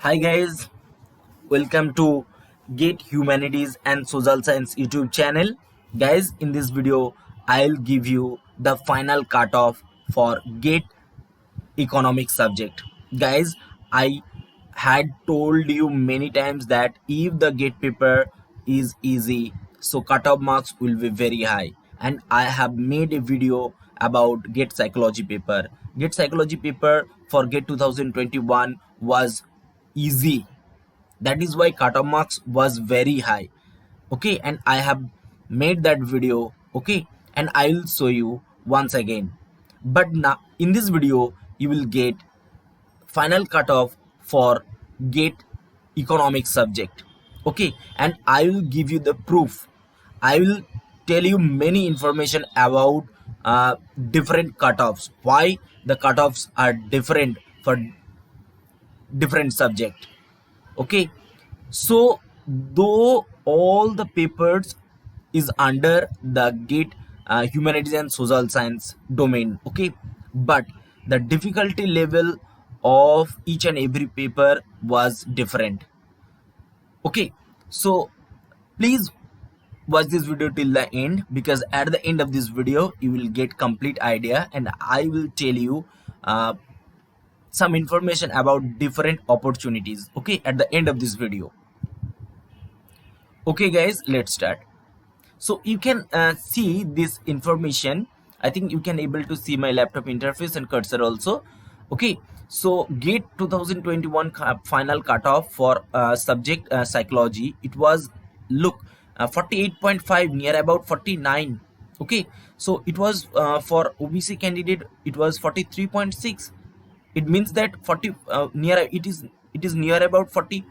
Hi guys, welcome to Gate Humanities and Social Science YouTube channel. Guys, in this video, I'll give you the final cutoff for Gate Economics subject. Guys, I had told you many times that if the Gate paper is easy, so cutoff marks will be very high. And I have made a video about Gate Psychology paper. Gate Psychology paper for Gate 2021 was easy, that is why cutoff marks was very high. Okay, and I have made that video. Okay, and I will show you once again. But now in this video you will get final cutoff for Gate Economics subject. Okay, and I will give you the proof. I will tell you many information about different cutoffs, why the cutoffs are different for different subject. Okay, so though all the papers is under the Gate humanities and social science domain, okay, but the difficulty level of each and every paper was different. Okay, so please watch this video till the end, because at the end of this video you will get complete idea and I will tell you uh, some information about different opportunities, okay, at the end of this video. Okay guys, let's start. So you can see this information. I think you can able to see my laptop interface and cursor also. Okay, so Gate 2021 final cutoff for subject psychology, it was, look, 48.5, near about 49. Okay, so it was for OBC candidate it was 43.6. It means that 40 near it is near about 40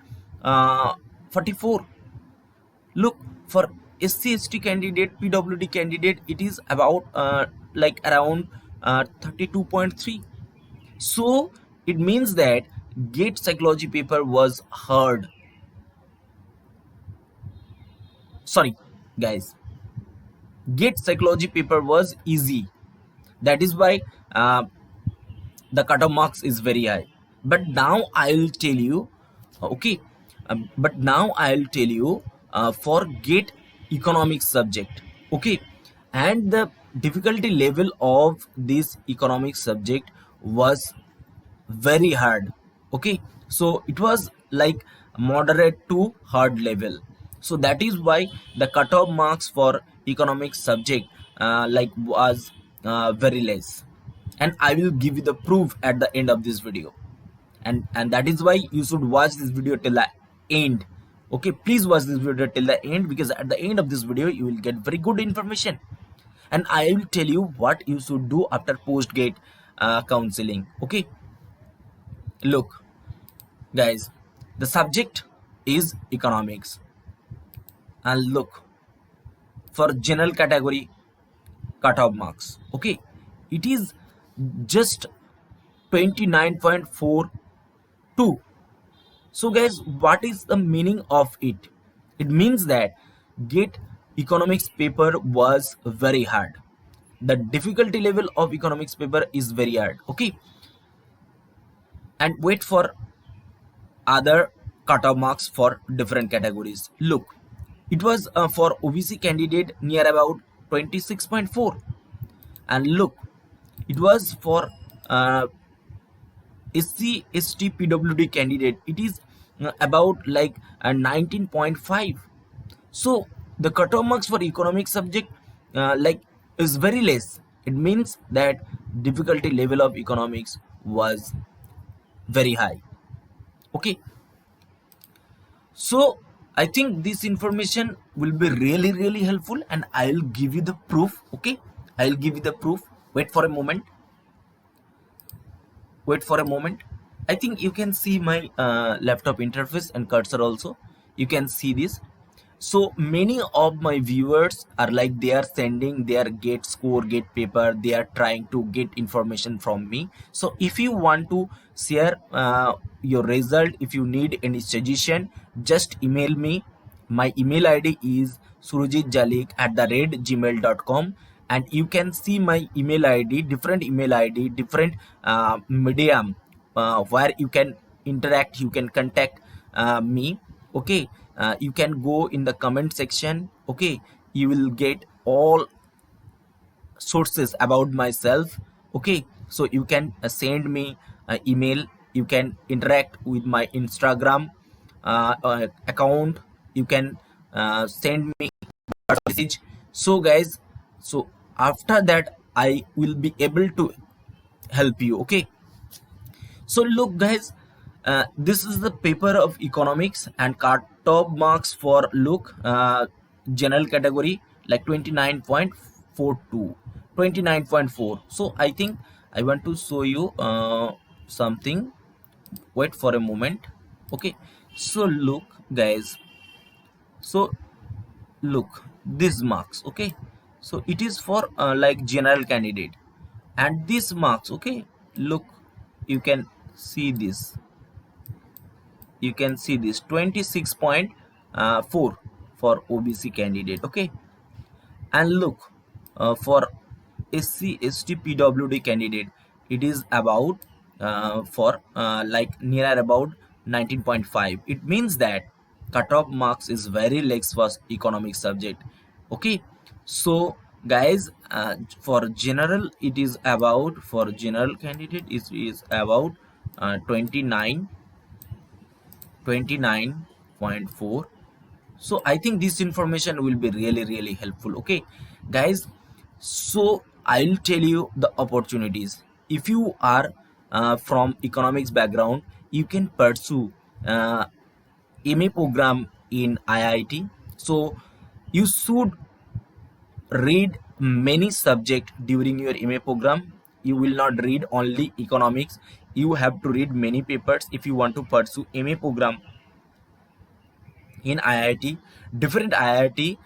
44. Look, for SC/ST candidate, PWD candidate, it is about like around 32.3. So it means that Gate psychology paper was hard. Sorry, guys, Gate psychology paper was easy. That is why the cutoff marks is very high. But now I'll tell you, okay, but now I'll tell you for Gate economics subject, okay, and the difficulty level of this economics subject was very hard. Okay, so it was like moderate to hard level. So that is why the cutoff marks for economics subject like was very less, and I will give you the proof at the end of this video. And that is why you should watch this video till the end. Okay, please watch this video till the end, because at the end of this video you will get very good information, and I will tell you what you should do after post Gate counseling. Okay, look guys, the subject is economics, and look, for general category cutoff marks, okay, it is just 29.42. So guys, what is the meaning of it? It means that Gate economics paper was very hard. The difficulty level of economics paper is very hard. Okay, and wait for other cutoff marks for different categories. Look, it was for OBC candidate near about 26.4, and look, it was for SC/ST PWD candidate, it is about like 19.5. So the cutoff marks for economic subject like is very less. It means that difficulty level of economics was very high. Okay, so I think this information will be really helpful, and I'll give you the proof. Okay, I'll give you the proof. Wait for a moment. Wait for a moment. I think you can see my laptop interface and cursor also. You can see this. So many of my viewers are like, they are sending their Gate score, Gate paper, they are trying to get information from me. So if you want to share your result, if you need any suggestion, just email me. My email ID is surujitjalik@gmail.com, and you can see my email ID, different medium where you can interact, you can contact me. Okay, you can go in the comment section. Okay, you will get all sources about myself. Okay, so you can send me email, you can interact with my Instagram account, you can send me message. So guys, so after that I will be able to help you. Okay, so look guys, this is the paper of economics and cut top marks for look general category like 29.42, 29.4. So I think I want to show you something. Wait for a moment. Okay, so look guys, so look this marks. Okay, so it is for like general candidate, and this marks. Okay, look, you can see this, you can see this 26.4 for OBC candidate. Okay, and look, for SC ST PWD candidate, it is about for like near about 19.5. It means that cutoff marks is very less for economic subject. Okay, so guys, for general it is about, for general candidate is about 29.4. So I think this information will be really helpful. Okay guys, so I'll tell you the opportunities. If you are from economics background, you can pursue MA program in IIT. So you should read many subject during your MA program. You will not read only economics, you have to read many papers if you want to pursue MA program in IIT. Different IIT,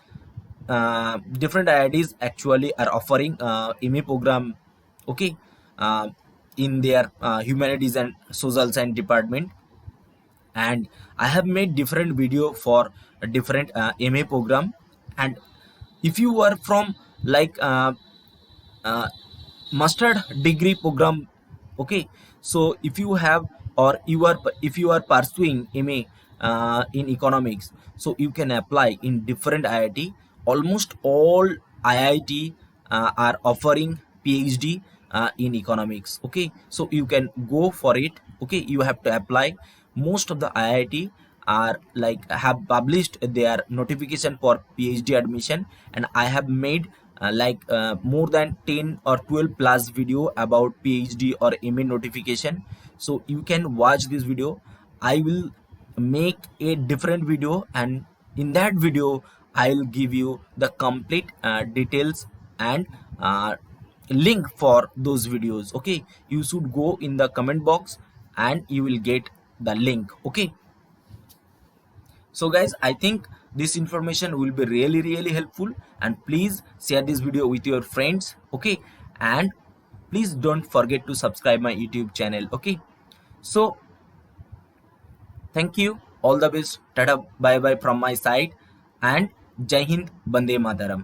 different IITs actually are offering MA program. Okay, uh, in their humanities and social science department, and I have made different video for a different MA program. And if you are from like uh, master degree program, okay, so if you have, or you are, if you are pursuing MA in economics, so you can apply in different IIT. Almost all IIT are offering PhD in economics. Okay, so you can go for it. Okay, you have to apply. Most of the IIT are like have published their notification for PhD admission, and I have made more than 10 or 12 plus video about PhD or MA notification. So you can watch this video. I will make a different video, and in that video I'll give you the complete details and link for those videos. Okay, you should go in the comment box and you will get the link. Okay, so guys, I think this information will be really helpful, and please share this video with your friends. Okay, and please don't forget to subscribe my YouTube channel. Okay, so thank you, all the best, tata, bye bye from my side, and Jai Hind, Bande Mataram.